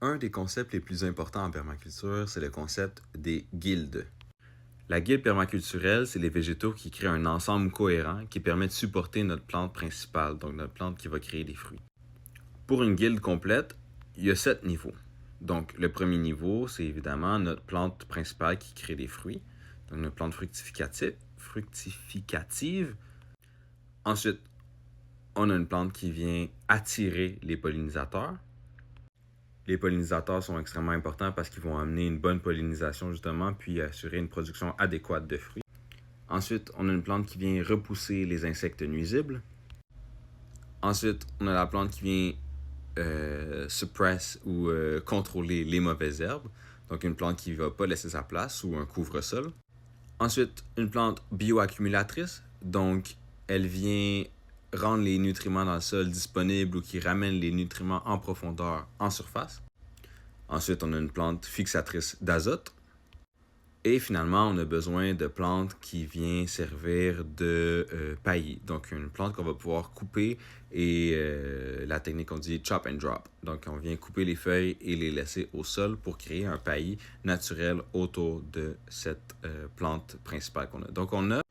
Un des concepts les plus importants en permaculture, c'est le concept des guildes. La guilde permaculturelle, c'est les végétaux qui créent un ensemble cohérent qui permet de supporter notre plante principale, donc notre plante qui va créer des fruits. Pour une guilde complète, il y a 7 niveaux. Donc, le premier niveau, c'est évidemment notre plante principale qui crée des fruits, donc notre plante fructificative. Ensuite, on a une plante qui vient attirer les pollinisateurs. Les pollinisateurs sont extrêmement importants parce qu'ils vont amener une bonne pollinisation justement, puis assurer une production adéquate de fruits. Ensuite, on a une plante qui vient repousser les insectes nuisibles. Ensuite, on a la plante qui vient suppress ou contrôler les mauvaises herbes. Donc une plante qui ne va pas laisser sa place ou un couvre-sol. Ensuite, une plante bioaccumulatrice. Donc, elle vient rendre les nutriments dans le sol disponibles ou qui ramène les nutriments en profondeur en surface. Ensuite, on a une plante fixatrice d'azote. Et finalement, on a besoin de plantes qui viennent servir de paillis. Donc, une plante qu'on va pouvoir couper et la technique, on dit chop and drop. Donc, on vient couper les feuilles et les laisser au sol pour créer un paillis naturel autour de cette plante principale qu'on a. Donc, on a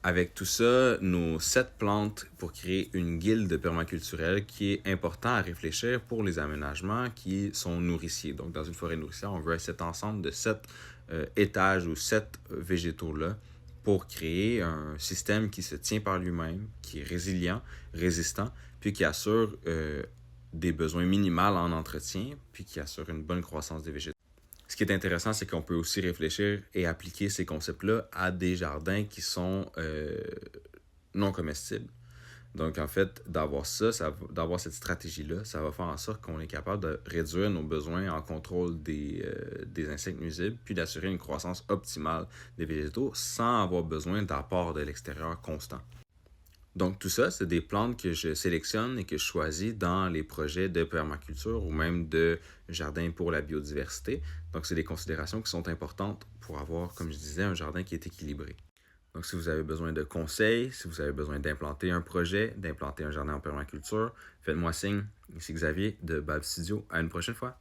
avec tout ça, nos 7 plantes pour créer une guilde permaculturelle qui est important à réfléchir pour les aménagements qui sont nourriciers. Donc, dans une forêt nourricière, on veut cet ensemble de 7 étages ou 7 végétaux-là pour créer un système qui se tient par lui-même, qui est résilient, résistant, puis qui assure des besoins minimaux en entretien, puis qui assure une bonne croissance des végétaux. Ce qui est intéressant, c'est qu'on peut aussi réfléchir et appliquer ces concepts-là à des jardins qui sont non comestibles. Donc, en fait, d'avoir cette stratégie-là, ça va faire en sorte qu'on est capable de réduire nos besoins en contrôle des insectes nuisibles, puis d'assurer une croissance optimale des végétaux sans avoir besoin d'apport de l'extérieur constant. Donc, tout ça, c'est des plantes que je sélectionne et que je choisis dans les projets de permaculture ou même de jardin pour la biodiversité. Donc, c'est des considérations qui sont importantes pour avoir, comme je disais, un jardin qui est équilibré. Donc, si vous avez besoin de conseils, si vous avez besoin d'implanter un projet, d'implanter un jardin en permaculture, faites-moi signe. Ici Xavier de Bab Studio. À une prochaine fois.